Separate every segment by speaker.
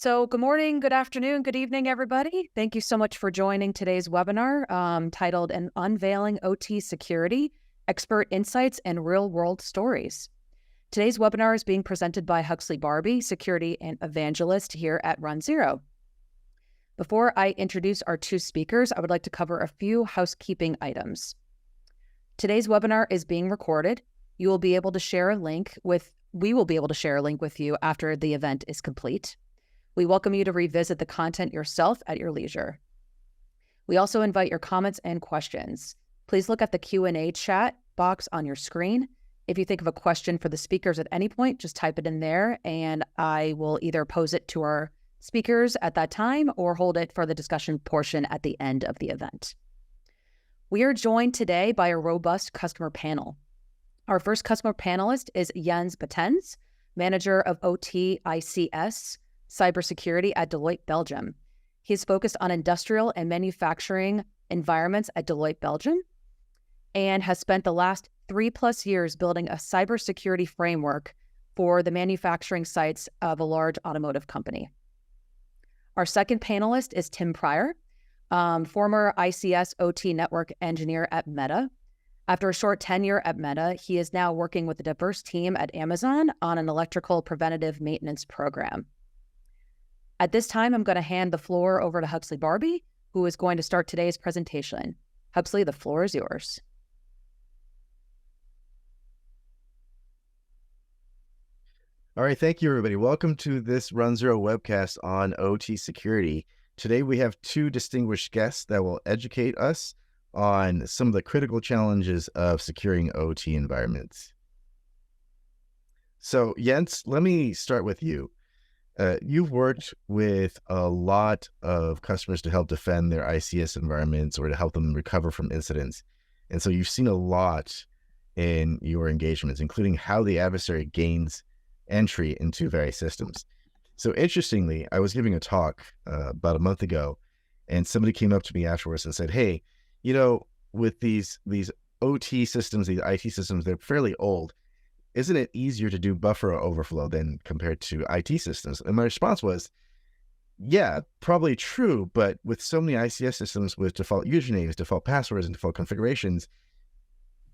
Speaker 1: So good morning, good afternoon, good evening, everybody. Thank you so much for joining today's webinar titled Unveiling OT Security, Expert Insights and Real-World Stories. Today's webinar is being presented by Huxley Barbie, Security and Evangelist here at runZero. Before I introduce our two speakers, I would like to cover a few housekeeping items. Today's webinar is being recorded. We will be able to share a link with you after the event is complete. We welcome you to revisit the content yourself at your leisure. We also invite your comments and questions. Please look at the Q&A chat box on your screen. If you think of a question for the speakers at any point, just type it in there and I will either pose it to our speakers at that time or hold it for the discussion portion at the end of the event. We are joined today by a robust customer panel. Our first customer panelist is Jens Baetens, Manager of OT ICS Cybersecurity at Deloitte, Belgium. He is focused on industrial and manufacturing environments at Deloitte, Belgium, and has spent the last 3+ years building a cybersecurity framework for the manufacturing sites of a large automotive company. Our second panelist is Tim Pryor, former ICS OT network engineer at Meta. After a short tenure at Meta, he is now working with a diverse team at Amazon on an electrical preventative maintenance program. At this time, I'm going to hand the floor over to Huxley Barbie, who is going to start today's presentation. Huxley, the floor is yours.
Speaker 2: All right, thank you, everybody. Welcome to this runZero webcast on OT security. Today, we have two distinguished guests that will educate us on some of the critical challenges of securing OT environments. So, Jens, let me start with you. You've worked with a lot of customers to help defend their ICS environments or to help them recover from incidents. And so you've seen a lot in your engagements, including how the adversary gains entry into various systems. So interestingly, I was giving a talk about a month ago, and somebody came up to me afterwards and said, hey, you know, with these OT systems, these IT systems, they're fairly old. Isn't it easier to do buffer overflow than compared to IT systems? And my response was, yeah, probably true. But with so many ICS systems with default usernames, default passwords, and default configurations,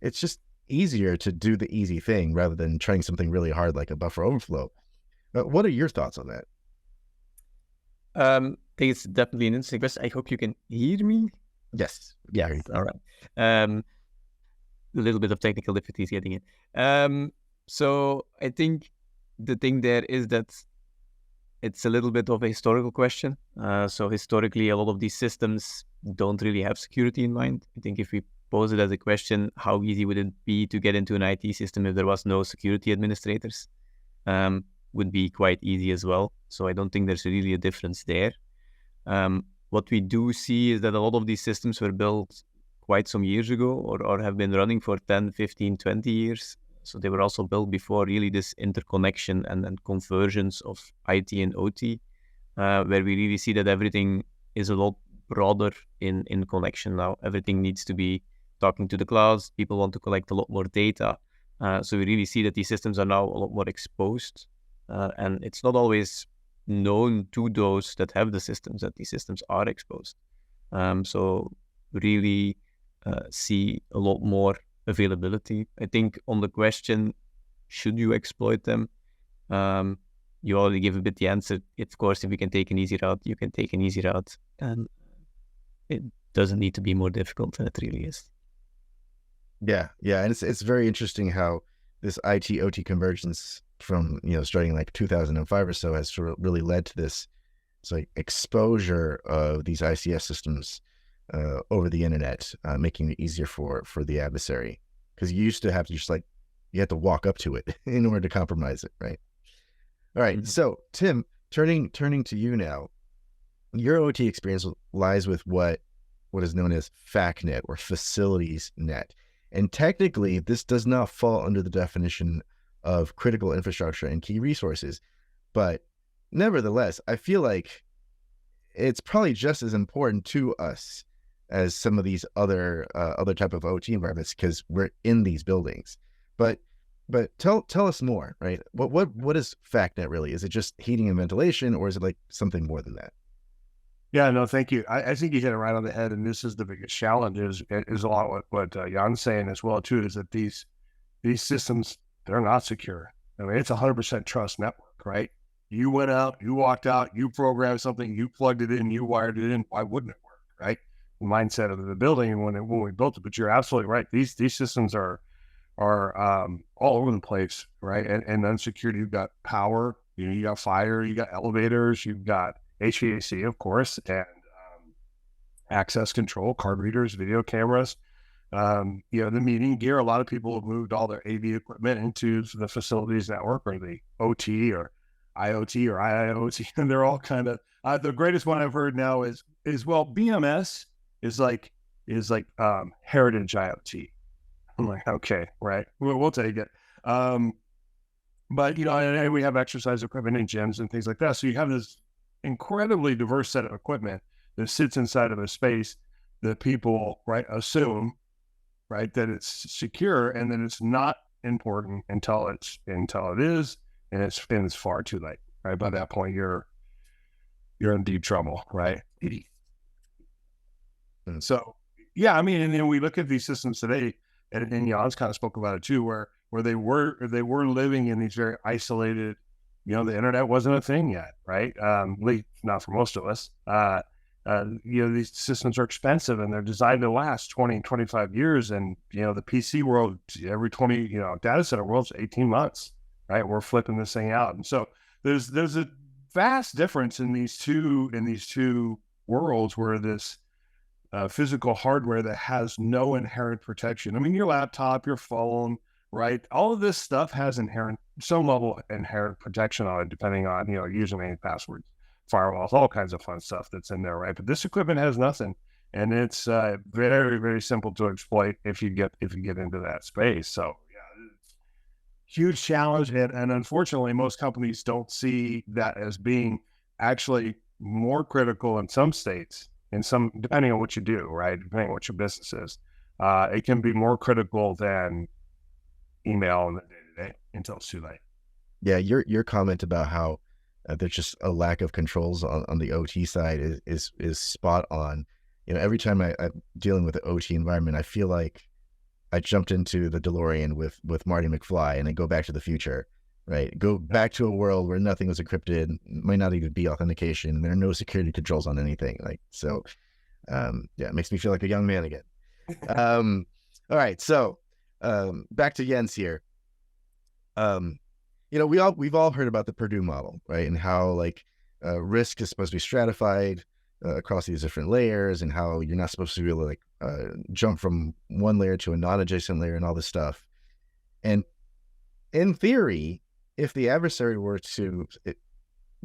Speaker 2: it's just easier to do the easy thing rather than trying something really hard like a buffer overflow. What are your thoughts on that?
Speaker 3: I think it's definitely an interesting question. I hope you can hear me.
Speaker 2: Yes. Yeah.
Speaker 3: All right. A little bit of technical difficulties getting in. So I think the thing there is that it's a little bit of a historical question. So historically, a lot of these systems don't really have security in mind. I think if we pose it as a question, how easy would it be to get into an IT system if there was no security administrators? Would be quite easy as well. So I don't think there's really a difference there. What we do see is that a lot of these systems were built quite some years ago or have been running for 10, 15, 20 years. So they were also built before really this interconnection and convergence of IT and OT, where we really see that everything is a lot broader in connection now. Everything needs to be talking to the clouds. People want to collect a lot more data. So we really see that these systems are now a lot more exposed. And it's not always known to those that have the systems that these systems are exposed. So really see a lot more availability. I think on the question, should you exploit them? You already give a bit the answer. Of course, if you can take an easy route, you can take an easy route. And it doesn't need to be more difficult than it really is.
Speaker 2: Yeah. And it's very interesting how this IT OT convergence from, starting like 2005 or so has sort of really led to this exposure of these ICS systems over the internet, making it easier for the adversary. Because you used to have to you had to walk up to it in order to compromise it, right? All right. Mm-hmm. So Tim, turning to you now, your OT experience lies with what is known as FACNET or FacilitiesNet. And technically, this does not fall under the definition of critical infrastructure and key resources. But nevertheless, I feel like it's probably just as important to us as some of these other type of OT environments because we're in these buildings. But But tell us more, right? What is FACNET really? Is it just heating and ventilation, or is it like something more than that?
Speaker 4: Yeah, no, thank you. I think you hit it right on the head, and this is the biggest challenge. Is a lot what Jan's saying as well too. Is that these systems, they're not secure. I mean, it's 100% trust network, right? You went out, you walked out, you programmed something, you plugged it in, you wired it in. Why wouldn't it work, right? The mindset of the building when we built it. But you're absolutely right. These systems are all over the place, right? And unsecured, you've got power, you got fire, you got elevators, you've got HVAC, of course, and access control, card readers, video cameras. The meeting gear. A lot of people have moved all their AV equipment into the facilities network, or the OT, or IoT, or IIoT, and they're all kind of. The greatest one I've heard now is BMS is like heritage IoT. I'm like, okay, right, we'll take it. But and we have exercise equipment and gyms and things like that. So you have this incredibly diverse set of equipment that sits inside of a space that people, right, assume, right, that it's secure, and then it's not important until it is, and it's far too late, right? By that point, you're in deep trouble, right? And so, yeah, I mean, and then we look at these systems today, and Jans kind of spoke about it too, where they were living in these very isolated. The internet wasn't a thing yet, right? At least not for most of us. These systems are expensive, and they're designed to last 20, 25 years. And, the PC world, every 20, data center world's 18 months, right? We're flipping this thing out. And so there's a vast difference in these two worlds, where this physical hardware that has no inherent protection. I mean, your laptop, your phone, right? All of this stuff has some level of inherent protection on it, depending on, username, passwords, firewalls, all kinds of fun stuff that's in there, right? But this equipment has nothing, and it's very, very simple to exploit if you get into that space. So yeah, it's a huge challenge, and unfortunately, most companies don't see that as being actually more critical in some states, depending on what you do, right? Depending on what your business is, it can be more critical than email in the day-to-day until it's too late.
Speaker 2: Yeah, your comment about how there's just a lack of controls on the OT side is spot on. Every time I'm dealing with the OT environment, I feel like I jumped into the DeLorean with Marty McFly, and I go back to the future, right? Go back to a world where nothing was encrypted, might not even be authentication. There are no security controls on anything. It makes me feel like a young man again. All right, so back to Jens here. We've all heard about the Purdue model, right? And how risk is supposed to be stratified across these different layers, and how you're not supposed to be able to jump from one layer to a non-adjacent layer and all this stuff. And in theory, if the adversary were to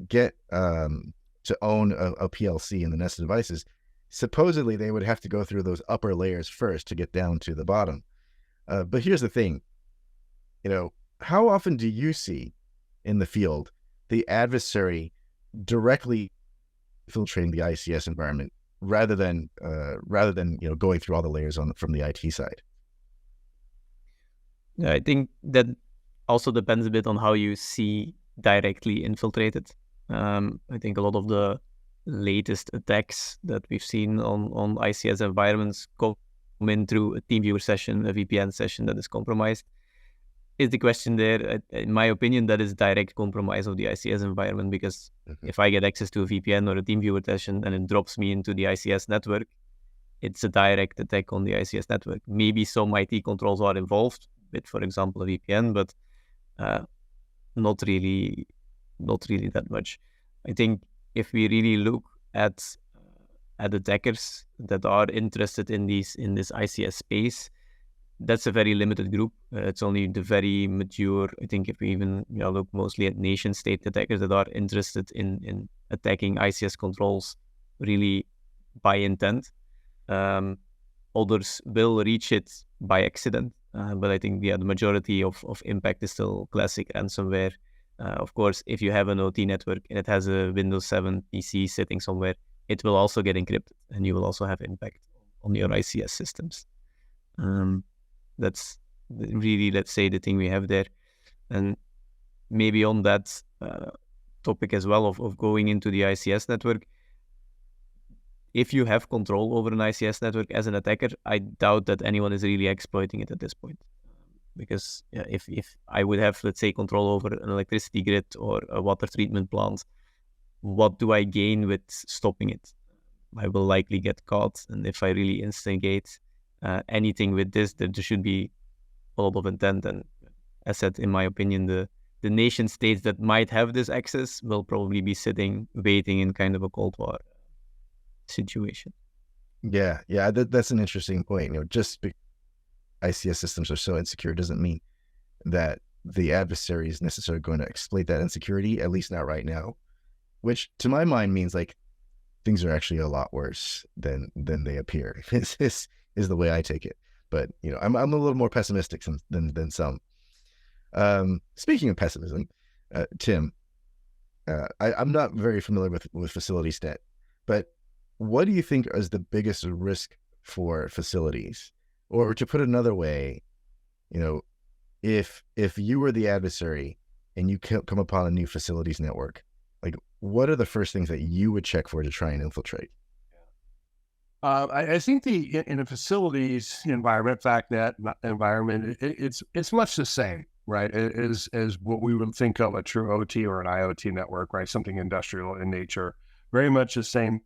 Speaker 2: get to own a PLC in the nested devices, supposedly they would have to go through those upper layers first to get down to the bottom. But here's the thing, how often do you see in the field the adversary directly infiltrating the ICS environment rather than going through all the layers from the IT side?
Speaker 3: Yeah, I think that also depends a bit on how you see directly infiltrated. I think a lot of the latest attacks that we've seen on ICS environments come in through a TeamViewer session, a VPN session that is compromised. Is the question there? In my opinion, that is direct compromise of the ICS environment, because if I get access to a VPN or a TeamViewer session and it drops me into the ICS network, it's a direct attack on the ICS network. Maybe some IT controls are involved with, for example, a VPN, but not really that much. I think if we really look at attackers that are interested in this ICS space, that's a very limited group. It's only the very mature. I think if we even look mostly at nation state attackers that are interested in attacking ICS controls really by intent. Others will reach it by accident, but I think the majority of impact is still classic ransomware. Of course, if you have an OT network and it has a Windows 7 PC sitting somewhere, it will also get encrypted, and you will also have impact on your ICS systems. That's really, let's say, the thing we have there. And maybe on that topic as well of going into the ICS network, if you have control over an ICS network as an attacker, I doubt that anyone is really exploiting it at this point. Because if I would have, let's say, control over an electricity grid or a water treatment plant, what do I gain with stopping it? I will likely get caught. And if I really instigate anything with this, there should be a lot of intent. And as said, in my opinion, the nation states that might have this access will probably be sitting, waiting in kind of a Cold War situation.
Speaker 2: Yeah, that's an interesting point. Just because ICS systems are so insecure doesn't mean that the adversary is necessarily going to exploit that insecurity, at least not right now, which to my mind means like things are actually a lot worse than they appear. Is the way I take it. But I'm a little more pessimistic than some. Speaking of pessimism, Tim, I'm not very familiar with FacilitiesNet, but what do you think is the biggest risk for facilities? Or to put it another way, if you were the adversary and you come upon a new facilities network, like what are the first things that you would check for to try and infiltrate?
Speaker 4: I think in a facilities environment, FACNET environment, it's much the same, right? As what we would think of a true OT or an IoT network, right? Something industrial in nature, very much the same.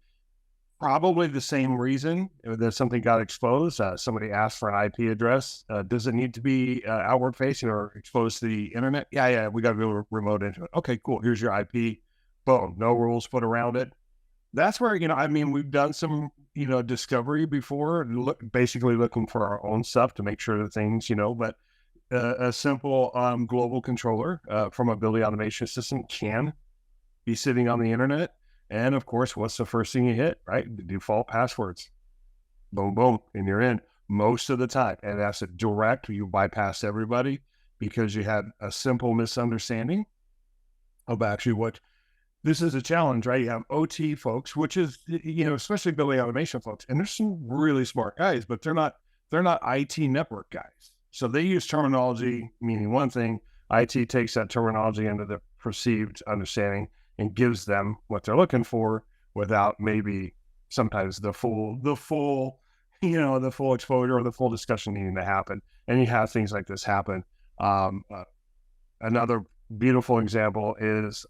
Speaker 4: Probably the same reason that something got exposed. Somebody asked for an IP address. Does it need to be outward facing or exposed to the internet? Yeah, we got to be remote into it. Okay, cool. Here's your IP. Boom. No rules put around it. That's where, we've done some, discovery before, basically looking for our own stuff to make sure that things, but a simple global controller from a building automation system can be sitting on the internet. And of course, what's the first thing you hit, right? The default passwords. Boom, boom, and you're in most of the time. And that's a direct, you bypass everybody because you had a simple misunderstanding of actually what this is a challenge, right? You have OT folks, which is, especially building automation folks, and there's some really smart guys, but they're not IT network guys. So they use terminology meaning one thing. IT takes that terminology into the perceived understanding and gives them what they're looking for without maybe sometimes the full exposure or the full discussion needing to happen. And you have things like this happen. Another beautiful example is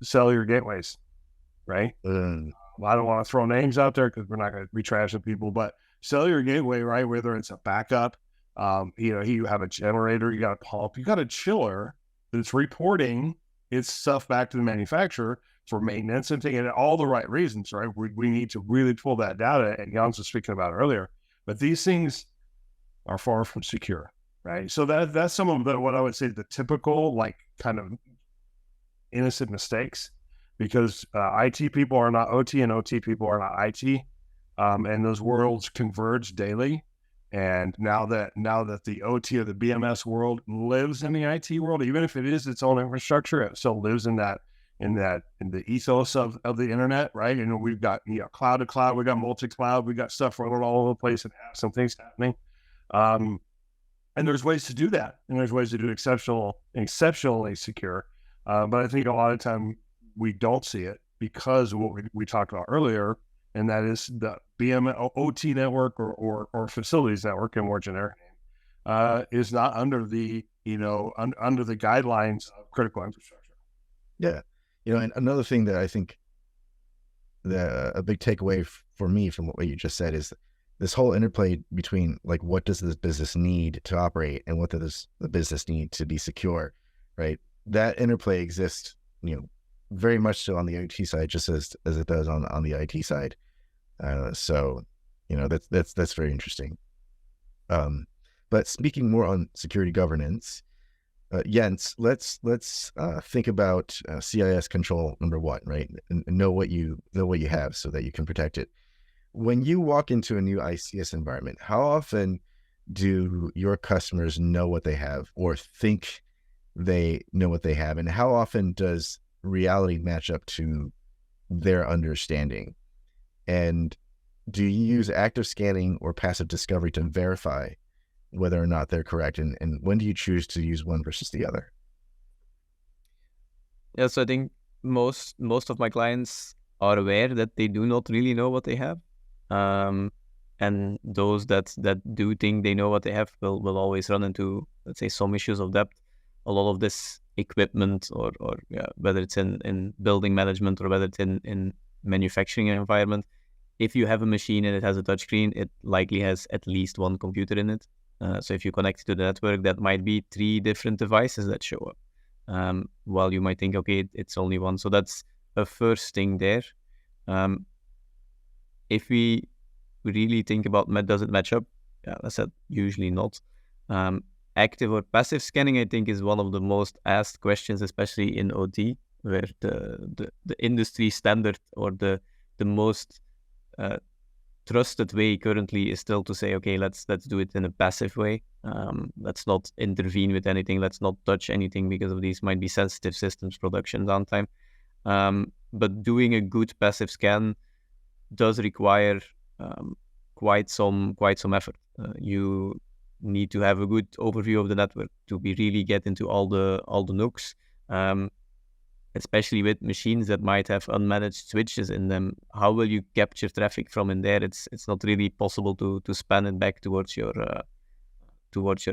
Speaker 4: cellular gateways, right? Well, I don't want to throw names out there because we're not going to be trashing people, but cellular gateway, right? Whether it's a backup, you have a generator, you got a pump, you got a chiller that's reporting its stuff back to the manufacturer for maintenance and taking all the right reasons, right? We need to really pull that data, and Jens was speaking about earlier, but these things are far from secure, right? So that's some of what I would say the typical, like, kind of innocent mistakes, because IT people are not OT and OT people are not IT, and those worlds converge daily. And now that the OT or the BMS world lives in the IT world, even if it is its own infrastructure, it still lives in the ethos of the internet, right? We've got cloud to cloud, we got multi-cloud, we got stuff running all over the place and have some things happening. And there's ways to do that, and there's ways to do exceptionally secure. But I think a lot of time we don't see it because of what we talked about earlier, and that is the OT network or facilities network in more generic name, is not under the under the guidelines of critical infrastructure.
Speaker 2: Yeah, and another thing that I think a big takeaway for me from what you just said is this whole interplay between, like, what does this business need to operate and what does the business need to be secure, right? That interplay exists, very much so on the OT side, just as it does on the IT side. So, that's very interesting. But speaking more on security governance, Jens, let's think about CIS control number one, right? And know what you have so that you can protect it. When you walk into a new ICS environment, how often do your customers know what they have or think they know what they have? And how often does reality match up to their understanding? And do you use active scanning or passive discovery to verify whether or not they're correct, and when do you choose to use one versus the other?
Speaker 3: Yeah, so I think most of my clients are aware that they do not really know what they have. And those that do think they know what they have will always run into, let's say, some issues of depth. A lot of this equipment, or whether it's in building management or whether it's in manufacturing environment, if you have a machine and it has a touchscreen, it likely has at least one computer in it. So if you connect to the network, that might be 3 different devices that show up. While you might think, okay, it's only one. So that's a first thing there. If we really think about does it match up? Yeah, I said usually not. Active or passive scanning, I think, is one of the most asked questions, especially in OT, where the industry standard or the most trusted way currently is still to say, okay, let's do it in a passive way. Let's not intervene with anything. Let's not touch anything, because of these might be sensitive systems, production downtime. But doing a good passive scan does require quite some effort. You need to have a good overview of the network to really get into all the nooks. Especially with machines that might have unmanaged switches in them. How will you capture traffic from in there? It's not really possible to span it back towards your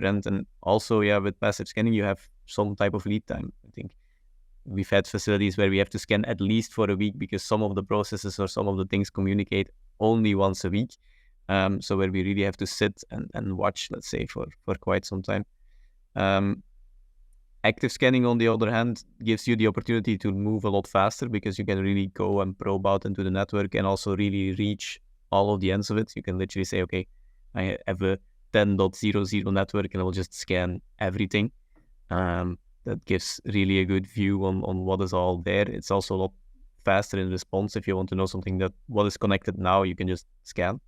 Speaker 3: end. And also, with passive scanning, you have some type of lead time. I think we've had facilities where we have to scan at least for a week, because some of the processes or some of the things communicate only once a week. So where we really have to sit and watch, let's say, for quite some time. Active scanning, on the other hand, gives you the opportunity to move a lot faster, because you can really go and probe out into the network and also really reach all of the ends of it. You can literally say, okay, I have a 10.00 network and I will just scan everything. That gives really a good view on what is all there. It's also a lot faster in response. If you want to know something what is connected now, you can just scan.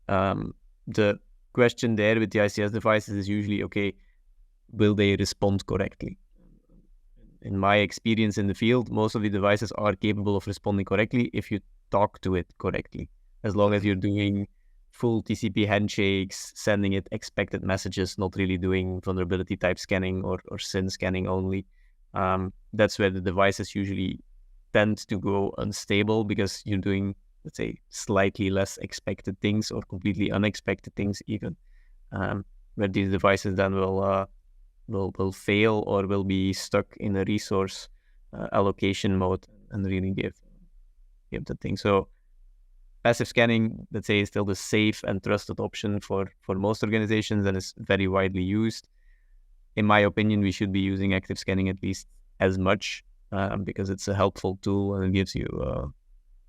Speaker 3: The question there with the ICS devices is usually, okay, will they respond correctly? In my experience in the field, most of the devices are capable of responding correctly if you talk to it correctly. As long as you're doing full TCP handshakes, sending it expected messages, not really doing vulnerability type scanning or SYN scanning only. That's where the devices usually tend to go unstable, because you're doing, let's say, slightly less expected things or completely unexpected things even, where these devices then will fail or will be stuck in a resource allocation mode and really give the thing. So passive scanning, let's say, is still the safe and trusted option for most organizations, and is very widely used. In my opinion, we should be using active scanning at least as much, because it's a helpful tool and it gives you a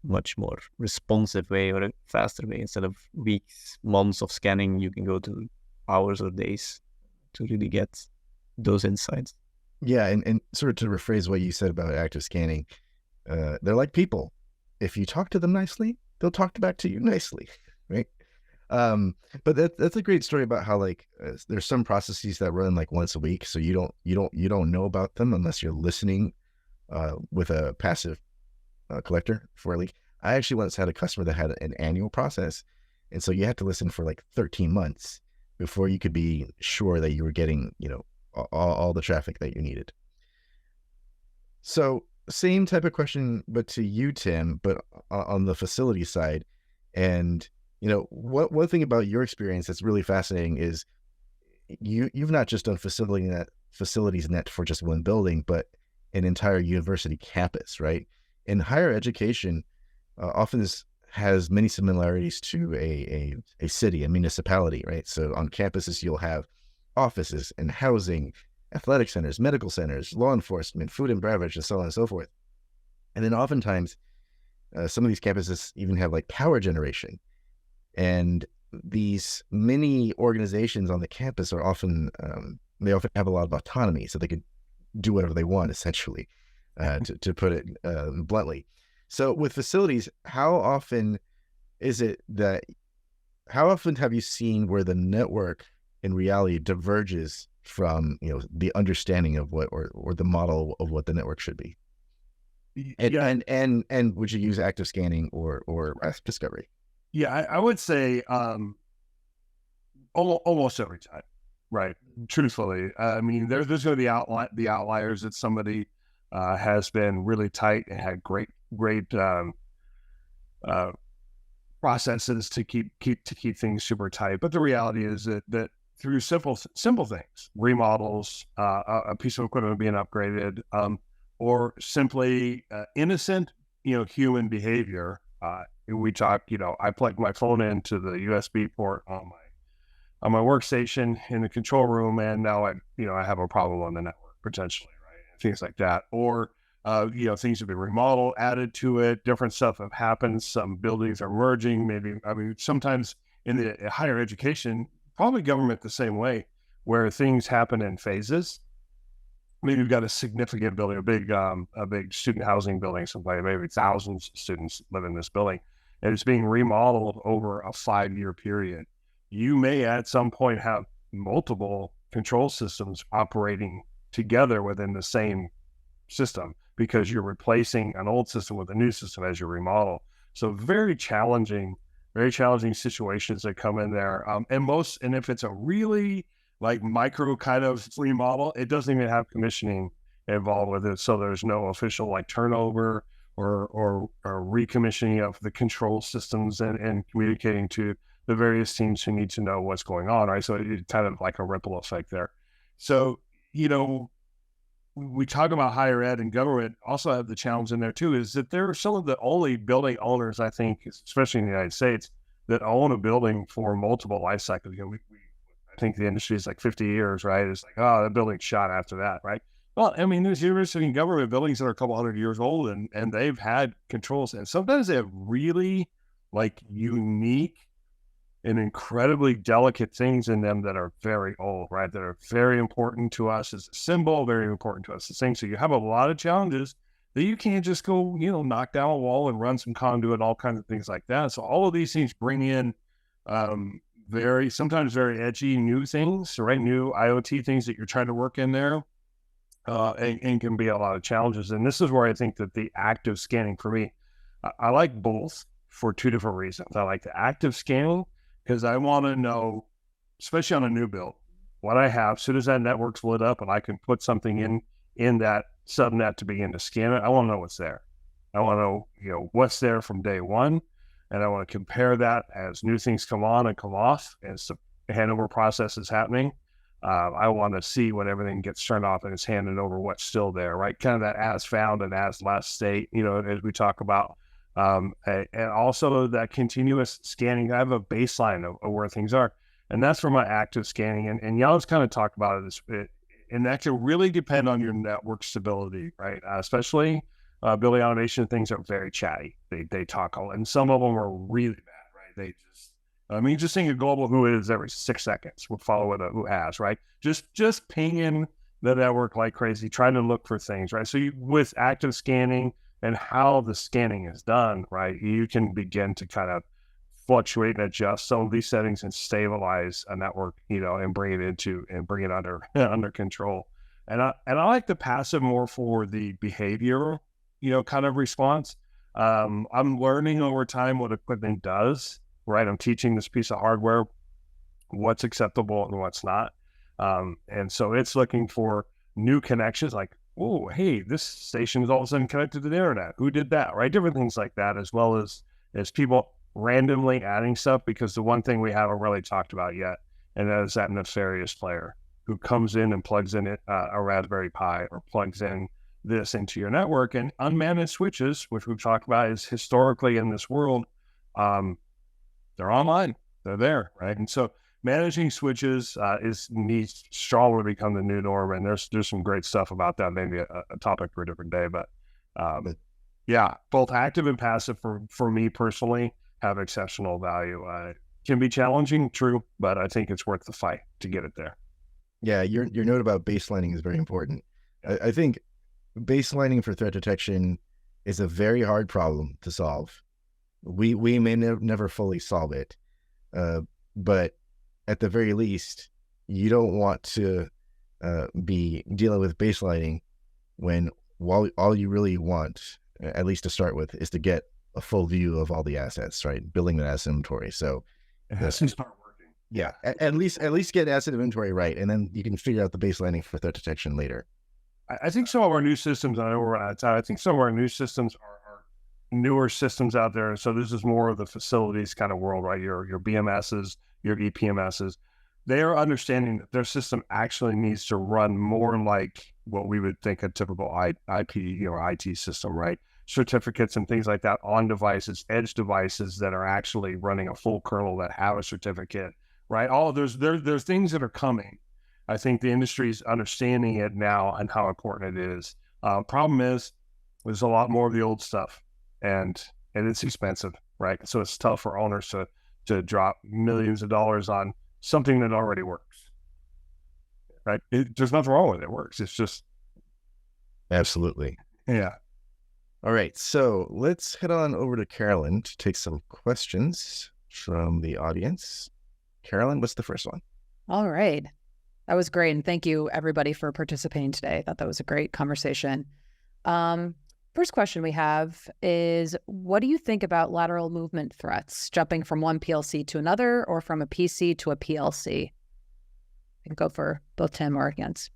Speaker 3: much more responsive way, or a faster way. Instead of weeks, months of scanning, you can go to hours or days to really get those insights.
Speaker 2: Yeah, and sort of to rephrase what you said about active scanning, they're like people. If you talk to them nicely, they'll talk back to you nicely, right? But that's a great story about how, like, there's some processes that run like once a week, so you don't know about them unless you're listening with a passive collector for a leak. I actually once had a customer that had an annual process, and so you had to listen for like 13 months before you could be sure that you were getting, all the traffic that you needed. So same type of question, but to you, Tim, but on the facility side. And, one thing about your experience that's really fascinating is you've not just done FacilitiesNet for just one building, but an entire university campus, right? And higher education often has many similarities to a city, a municipality, right? So on campuses, you'll have offices and housing, athletic centers, medical centers, law enforcement, food and beverage, and so on and so forth. And then oftentimes, some of these campuses even have like power generation. And these mini organizations on the campus are often, they often have a lot of autonomy, so they could do whatever they want, essentially, to put it bluntly. So with facilities, how often have you seen where the network in reality diverges from, the understanding of what, or the model of what the network should be? And would you use active scanning or discovery?
Speaker 4: Yeah, I would say almost every time, right? Truthfully, I mean, there's going to be the outliers that somebody has been really tight and had great processes to keep things super tight. But the reality is that through simple things, remodels, a piece of equipment being upgraded, or simply innocent, human behavior. We talk, I plug my phone into the USB port on my workstation in the control room, and now I have a problem on the network potentially, right? Things like that, or things have been remodeled, added to it, different stuff have happened. Some buildings are merging. Maybe, sometimes in the higher education, probably government the same way, where things happen in phases. Maybe you've got a significant building, a big student housing building, somewhere maybe thousands of students live in this building, and it's being remodeled over a 5-year period. You may at some point have multiple control systems operating together within the same system because you're replacing an old system with a new system as you remodel. So very challenging situations that come in there. And if it's a really like micro kind of remodel, it doesn't even have commissioning involved with it. So there's no official like turnover or recommissioning of the control systems and communicating to the various teams who need to know what's going on, right? So it's kind of like a ripple effect there. So, we talk about higher ed, and government also have the challenge in there too, is that they're some of the only building owners, I think, especially in the United States, that own a building for multiple life cycles. I think the industry is like 50 years, right? It's like, oh, the building's shot after that, right? Well, there's university and government buildings that are a couple hundred years old, and they've had controls, and sometimes they have really like unique and incredibly delicate things in them that are very old, right? That are very important to us as a symbol, very important to us as things. So you have a lot of challenges that you can't just go, knock down a wall and run some conduit, all kinds of things like that. So all of these things bring in sometimes very edgy new things, right? New IoT things that you're trying to work in there, and can be a lot of challenges. And this is where I think that the active scanning for me, I like both for two different reasons. I like the active scanning because I want to know, especially on a new build, what I have. As soon as that network's lit up and I can put something in that subnet to begin to scan it, I want to know what's there. I want to know, what's there from day one. And I want to compare that as new things come on and come off, as the handover process is happening. I want to see when everything gets turned off and it's handed over, what's still there, right? Kind of that as found and as last state, as we talk about. And also that continuous scanning. I have a baseline of where things are, and that's for my active scanning. And Jan's kind of talked about it, and that can really depend on your network stability, right? Especially building automation things are very chatty. They talk a lot, and some of them are really bad, right? Just seeing a global who is every 6 seconds will follow with a who has, right? Just pinging the network like crazy, trying to look for things, right? So with active scanning and how the scanning is done, right, you can begin to kind of fluctuate and adjust some of these settings and stabilize a network, and bring it under control. And I like the passive more for the behavior, kind of response. I'm learning over time what equipment does, right? I'm teaching this piece of hardware what's acceptable and what's not. And so it's looking for new connections, like, oh, hey, this station is all of a sudden connected to the internet. Who did that, right? Different things like that, as well as people randomly adding stuff, because the one thing we haven't really talked about yet, and that is that nefarious player who comes in and plugs in a Raspberry Pi or plugs in this into your network. And unmanaged switches, which we've talked about, is historically in this world, they're online, they're there, right? And so managing switches needs strongly to become the new norm, and there's some great stuff about that. Maybe a topic for a different day, but yeah, both active and passive for me personally have exceptional value. Can be challenging, true, but I think it's worth the fight to get it there.
Speaker 2: Yeah, your note about baselining is very important. I think baselining for threat detection is a very hard problem to solve. We may never fully solve it, but at the very least, you don't want to be dealing with baselining when all you really want, at least to start with, is to get a full view of all the assets, right? Building that asset inventory. So
Speaker 4: it has to start working.
Speaker 2: Yeah, at least get asset inventory right, and then you can figure out the baselining for threat detection later.
Speaker 4: I think some of our new systems, I know we're out of time, I think some of our new systems are newer systems out there. So this is more of the facilities kind of world, right? Your BMSs, your EPMSs, they are understanding that their system actually needs to run more like what we would think a typical IP or IT system, right? Certificates and things like that on devices, edge devices that are actually running a full kernel that have a certificate, right? All there's things that are coming. I think the industry is understanding it now and how important it is. Problem is, there's a lot more of the old stuff, and it's expensive, right? So it's tough for owners to drop millions of dollars on something that already works, right? There's nothing wrong with it. It works. It's just
Speaker 2: Absolutely.
Speaker 4: yeah.
Speaker 2: All right, so let's head on over to Carolyn to take some questions from the audience. Carolyn, what's the first one?
Speaker 1: All right. That was great. And thank you, everybody, for participating today. I thought that was a great conversation. First question we have is, what do you think about lateral movement threats, jumping from one PLC to another or from a PC to a PLC? I can go for both Tim or Jens.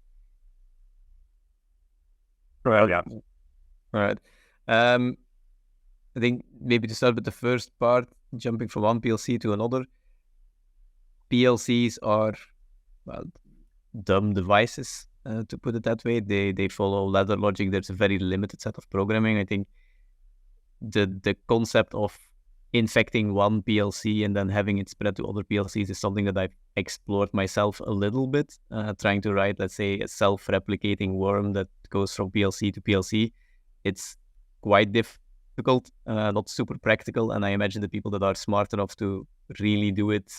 Speaker 4: Well, yeah.
Speaker 3: All right. I think maybe to start with the first part, jumping from one PLC to another. PLCs are, well, dumb devices, to put it that way. They follow ladder logic. There's a very limited set of programming. I think the concept of infecting one PLC and then having it spread to other PLCs is something that I've explored myself a little bit, trying to write, let's say, a self-replicating worm that goes from PLC to PLC. It's quite difficult, not super practical, and I imagine the people that are smart enough to really do it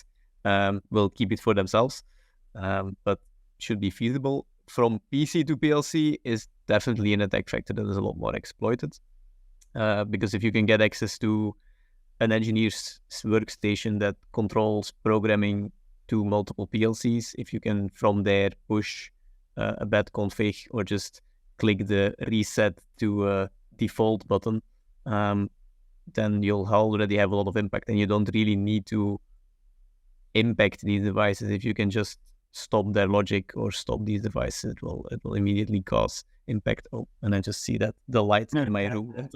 Speaker 3: will keep it for themselves, but should be feasible. From PC to PLC is definitely an attack vector that is a lot more exploited, because if you can get access to an engineer's workstation that controls programming to multiple PLCs, if you can from there push a bad config or just click the reset to a default button, then you'll already have a lot of impact, and you don't really need to impact these devices. If you can just stop their logic or stop these devices, it will immediately cause impact. Oh, and I just see that the light in my room.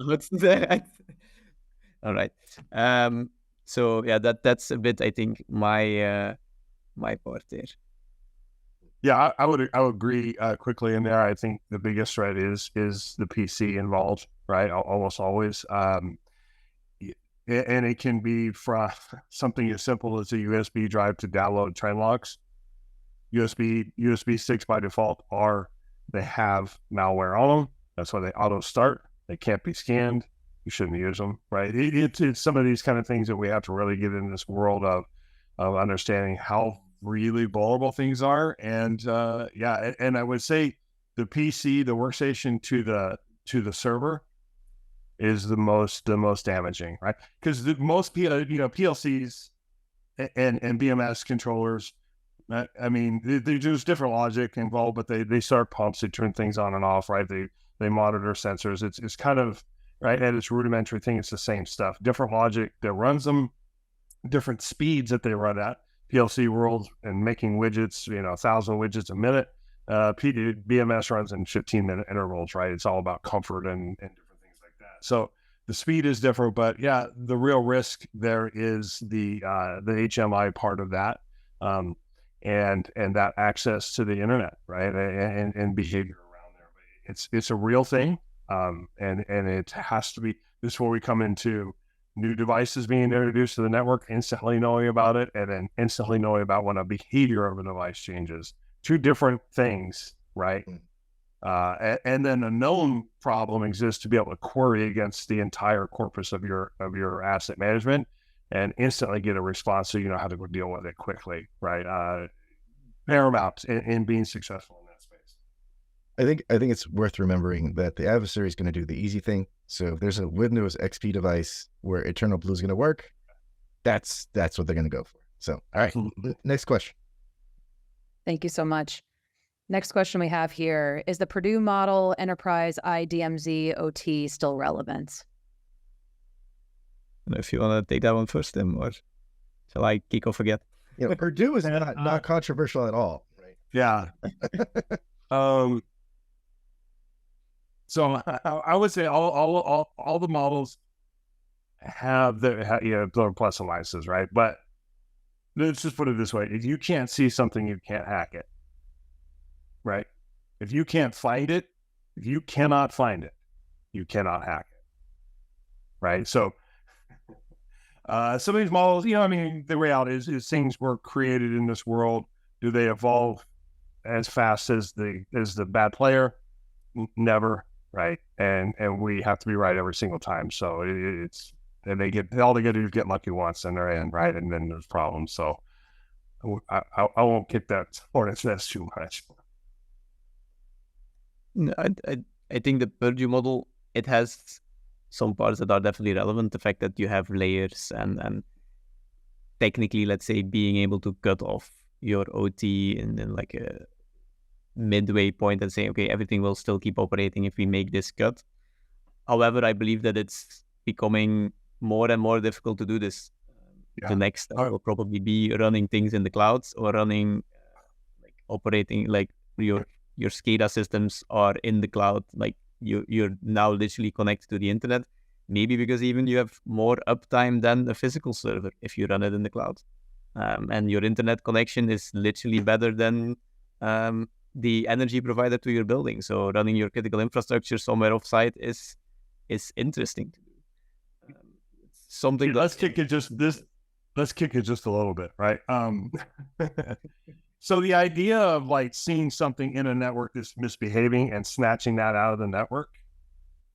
Speaker 3: All right. So yeah, that's a bit, I think, my part there.
Speaker 4: Yeah, I would agree quickly in there. I think the biggest threat is the PC involved, right? Almost always. And it can be from something as simple as a USB drive to download trend logs. USB sticks by default they have malware on them. That's why they auto start. They can't be scanned. You shouldn't use them, right? It's some of these kind of things that we have to really get in this world of understanding how really vulnerable things are. And and I would say the PC, the workstation to the server is the most damaging, right? Because most PLCs and BMS controllers, I mean, there's different logic involved, but they start pumps, they turn things on and off, right? They monitor sensors. It's kind of right at its rudimentary thing. It's the same stuff, different logic that runs them, different speeds that they run at. PLC world and making widgets, 1,000 widgets a minute. BMS runs in 15-minute intervals, right? It's all about comfort and different things like that. So the speed is different, but yeah, the real risk there is the HMI part of that, and that access to the internet, right? And behavior around there. But it's a real thing, and it has to be. This is where we come into new devices being introduced to the network, instantly knowing about it, and then instantly knowing about when a behavior of a device changes. Two different things, right? And then a known problem exists to be able to query against the entire corpus of your asset management and instantly get a response, so you know how to go deal with it quickly, right? Paramount in being successful in that space.
Speaker 2: I think it's worth remembering that the adversary is going to do the easy thing. So if there's a Windows XP device where Eternal Blue is going to work, that's what they're going to go for. So, all right, next question.
Speaker 1: Thank you so much. Next question we have here is: the Purdue Model Enterprise IDMZ OT still relevant?
Speaker 3: I don't know if you want to take that one first, Tim, or shall I kick off again?
Speaker 2: Purdue is not controversial at all, right?
Speaker 4: Yeah. So I would say all the models have their plus and minuses, right? But let's just put it this way: if you can't see something, you can't hack it, right? If you can't find it, if you cannot find it, you cannot hack it, right? So some of these models, the reality is things were created in this world. Do they evolve as fast as the bad player? Never, right? And we have to be right every single time. So it's and all they get to do is get lucky once and they're in, right? And then there's problems. So I won't get that hornet's nest too much.
Speaker 3: No, I think the Purdue model, it has some parts that are definitely relevant. The fact that you have layers and technically, let's say, being able to cut off your OT and then like a midway point and say, okay, everything will still keep operating if we make this cut. However, I believe that it's becoming more and more difficult to do this. The next step will probably be running things in the clouds or running like operating like your SCADA systems are in the cloud. Like you're now literally connected to the internet, maybe because even you have more uptime than a physical server if you run it in the cloud. And your internet connection is literally better than the energy provider to your building. So running your critical infrastructure somewhere offsite is interesting to do. Something.
Speaker 4: Let's kick it just a little bit, right? So the idea of like seeing something in a network that's misbehaving and snatching that out of the network,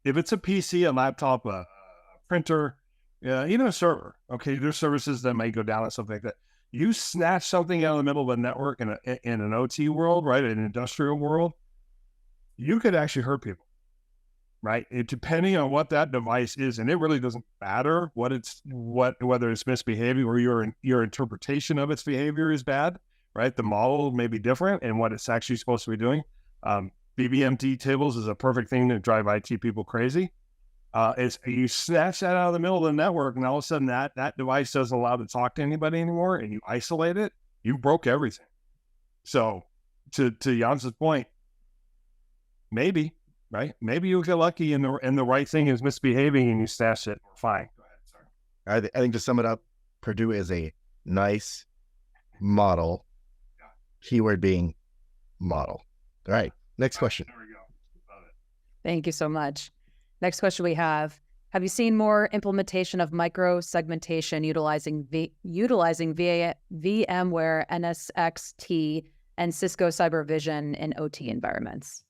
Speaker 4: if it's a PC, a laptop, a printer, even a server, okay, there's services that may go down and something like that. You snatch something out of the middle of a network in an OT world, right, an industrial world, you could actually hurt people, right? Depending on what that device is, and it really doesn't matter whether it's misbehaving or your interpretation of its behavior is bad, right? The model may be different and what it's actually supposed to be doing. BBMT tables is a perfect thing to drive IT people crazy. You snatch that out of the middle of the network, and all of a sudden that device doesn't allow to talk to anybody anymore, and you isolate it, you broke everything. So to Jens' point, maybe, right? Maybe you get lucky and the right thing is misbehaving and you snatch it. Fine. Go ahead. Sorry.
Speaker 2: I think to sum it up, Purdue is a nice model. Keyword being model. All right. Next question.
Speaker 4: There we go. Love it.
Speaker 1: Thank you so much. Next question we have you seen more implementation of micro-segmentation utilizing VMware, NSXT, and Cisco CyberVision in OT environments?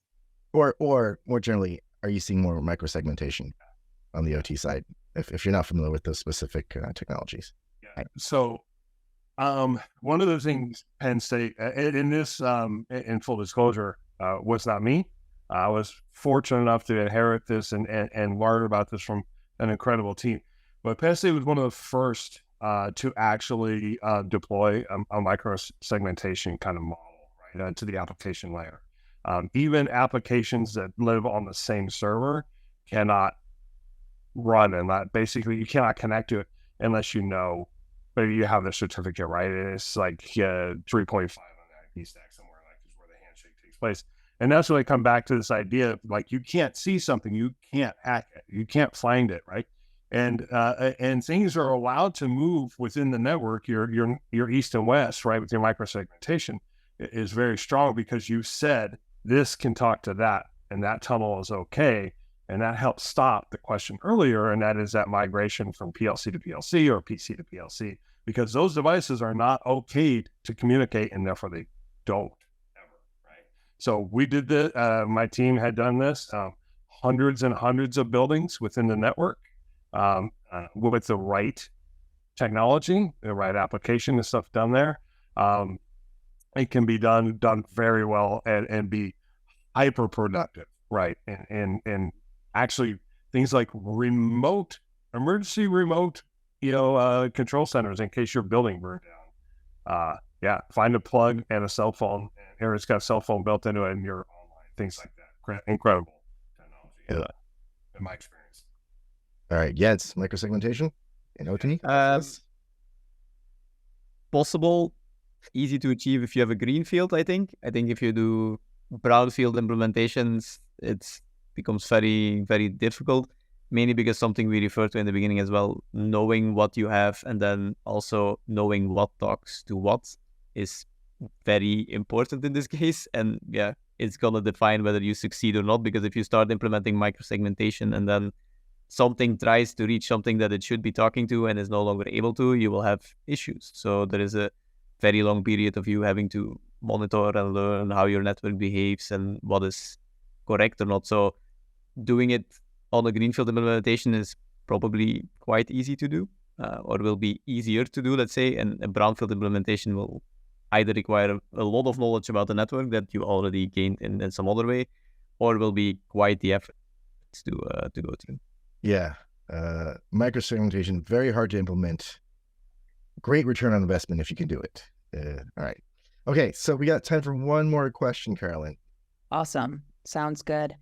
Speaker 2: Or more generally, are you seeing more micro-segmentation on the OT side, if you're not familiar with those specific technologies?
Speaker 4: Yeah. Right. So one of the things Penn State, in this, in full disclosure, was not me. I was fortunate enough to inherit this and learn about this from an incredible team. But Penn State was one of the first to actually deploy a micro-segmentation kind of model, right, to the application layer. Even applications that live on the same server cannot run, and basically you cannot connect to it unless you have the certificate, right? It's like 3.5 on the IP stack somewhere, like is where the handshake takes place. And that's when I come back to this idea of like, you can't see something, you can't hack it, you can't find it, right? And things are allowed to move within the network. Your east and west, right, with your micro-segmentation is very strong because you said this can talk to that, and that tunnel is okay. And that helps stop the question earlier, and that is that migration from PLC to PLC or PC to PLC, because those devices are not okayed to communicate, and therefore they don't ever, right? So we did my team had done this, hundreds and hundreds of buildings within the network with the right technology, the right application and stuff done there. It can be done very well and be hyper productive, right? And actually things like emergency remote, control centers in case your building burned down. Find a plug and a cell phone, or it's got a cell phone built into it and you're online, things like that. Incredible technology in my experience.
Speaker 2: All right, Jens, micro-segmentation in OT?
Speaker 3: Possible. easy to achieve if you have a greenfield, I think. I think if you do brownfield implementations, it becomes very, very difficult, mainly because something we referred to in the beginning as well, knowing what you have and then also knowing what talks to what is very important in this case. And yeah, it's going to define whether you succeed or not, because if you start implementing micro-segmentation and then something tries to reach something that it should be talking to and is no longer able to, you will have issues. So there is a very long period of you having to monitor and learn how your network behaves and what is correct or not. So doing it on a greenfield implementation is probably quite easy to do, or will be easier to do, let's say, and a brownfield implementation will either require a lot of knowledge about the network that you already gained in some other way, or will be quite the effort to go through.
Speaker 2: Yeah. Micro-segmentation, very hard to implement. Great return on investment if you can do it. All right. Okay, so we got time for one more question, Carolyn.
Speaker 1: Awesome. Sounds good.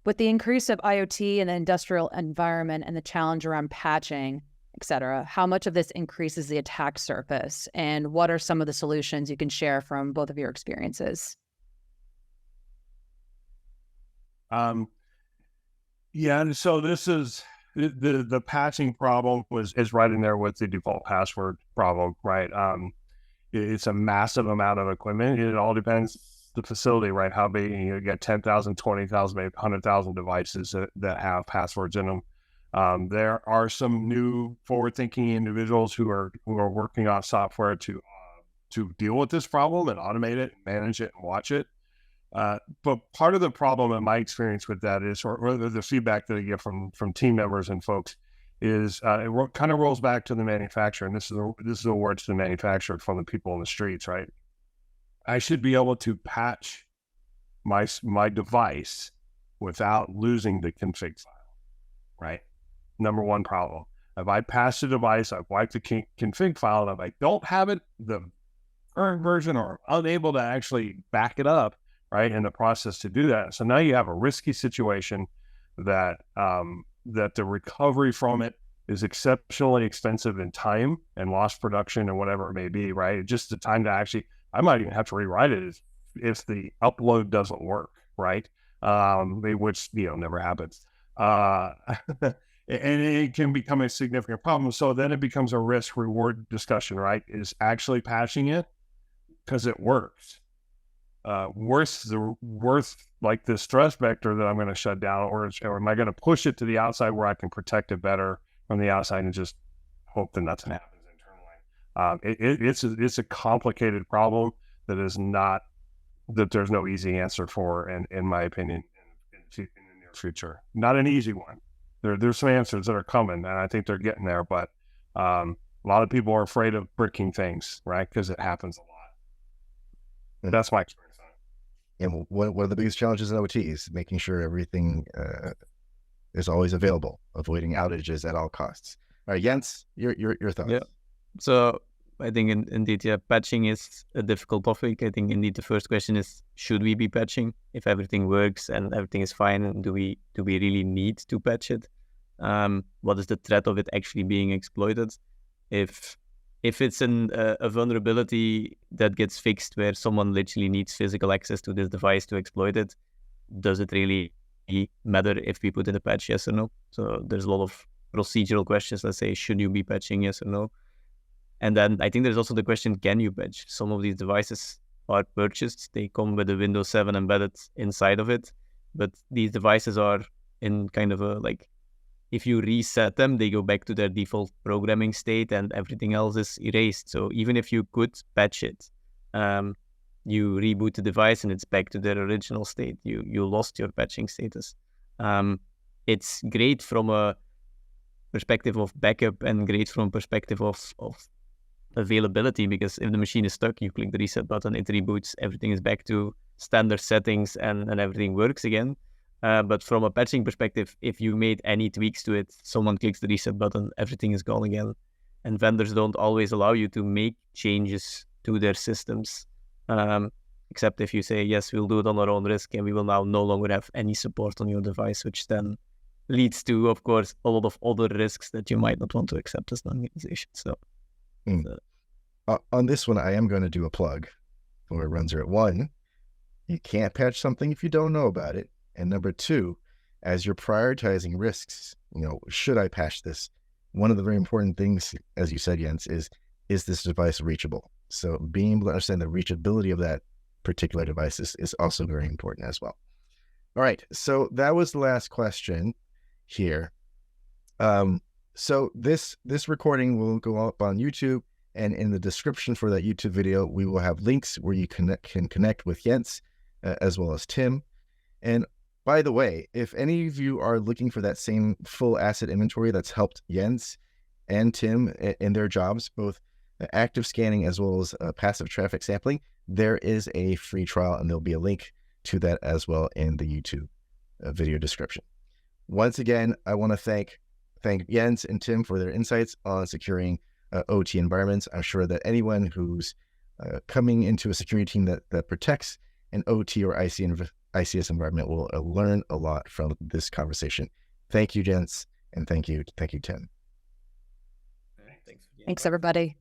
Speaker 1: With the increase of IoT in the industrial environment and the challenge around patching, et cetera, how much of this increases the attack surface? And what are some of the solutions you can share from both of your experiences?
Speaker 4: Yeah, so this is the patching problem is right in there with the default password problem, right? It's a massive amount of equipment. It all depends the facility, right? How big, you get 10,000, 20,000, maybe 100,000 devices that have passwords in them. There are some new forward-thinking individuals who are working on software to deal with this problem and automate it, manage it, and watch it. But part of the problem in my experience with that is, or the feedback that I get from team members and folks, is it kind of rolls back to the manufacturer. And this is a word to the manufacturer from the people in the streets, right? I should be able to patch my device without losing the config file, right? Number one problem. If I patch the device, I've wiped the config file, and if I don't have it, the current version, or unable to actually back it up, right, in the process to do that. So now you have a risky situation that the recovery from it is exceptionally expensive in time and lost production and whatever it may be, right? Just the time to actually, I might even have to rewrite it if the upload doesn't work, right? Which, never happens. And it can become a significant problem. So then it becomes a risk-reward discussion, right? Is actually patching it because it works worth like the stress vector that I'm going to shut down, or am I going to push it to the outside where I can protect it better from the outside and just hope that nothing happens internally? It's a complicated problem that is not, that there's no easy answer for, in my opinion, in the near future. Not an easy one. There's some answers that are coming, and I think they're getting there, but a lot of people are afraid of bricking things, right? Because it happens a lot. And that's my experience.
Speaker 2: And one of the biggest challenges in OT is making sure everything is always available, avoiding outages at all costs. All right, Jens, your thoughts.
Speaker 3: Yeah. So I think indeed, patching is a difficult topic. I think indeed the first question is, should we be patching? If everything works and everything is fine, do we really need to patch it? What is the threat of it actually being exploited? If it's a vulnerability that gets fixed where someone literally needs physical access to this device to exploit it, does it really matter if we put in a patch, yes or no? So there's a lot of procedural questions. Let's say, should you be patching, yes or no? And then I think there's also the question, can you patch? Some of these devices are purchased. They come with a Windows 7 embedded inside of it. But these devices are in kind of a, like, if you reset them, they go back to their default programming state and everything else is erased. So even if you could patch it, you reboot the device and it's back to their original state. You lost your patching status. It's great from a perspective of backup and great from a perspective of availability, because if the machine is stuck, you click the reset button, it reboots, everything is back to standard settings and everything works again. But from a patching perspective, if you made any tweaks to it, someone clicks the reset button, everything is gone again. And vendors don't always allow you to make changes to their systems, except if you say, yes, we'll do it on our own risk, and we will now no longer have any support on your device, which then leads to, of course, a lot of other risks that you might not want to accept as an organization. So
Speaker 2: On this one, I am going to do a plug for runZero. One, you can't patch something if you don't know about it. And number two, as you're prioritizing risks, should I patch this? One of the very important things, as you said, Jens, is this device reachable? So being able to understand the reachability of that particular device is also very important as well. All right, so that was the last question here. So this recording will go up on YouTube, and in the description for that YouTube video, we will have links where you can connect with Jens as well as Tim. And by the way, if any of you are looking for that same full asset inventory that's helped Jens and Tim in their jobs, both active scanning as well as passive traffic sampling, there is a free trial, and there'll be a link to that as well in the YouTube video description. Once again, I want to thank Jens and Tim for their insights on securing OT environments. I'm sure that anyone who's coming into a security team that protects an OT or ICS environment will learn a lot from this conversation. Thank you, Jens, and thank you, Tim.
Speaker 1: Thanks, everybody.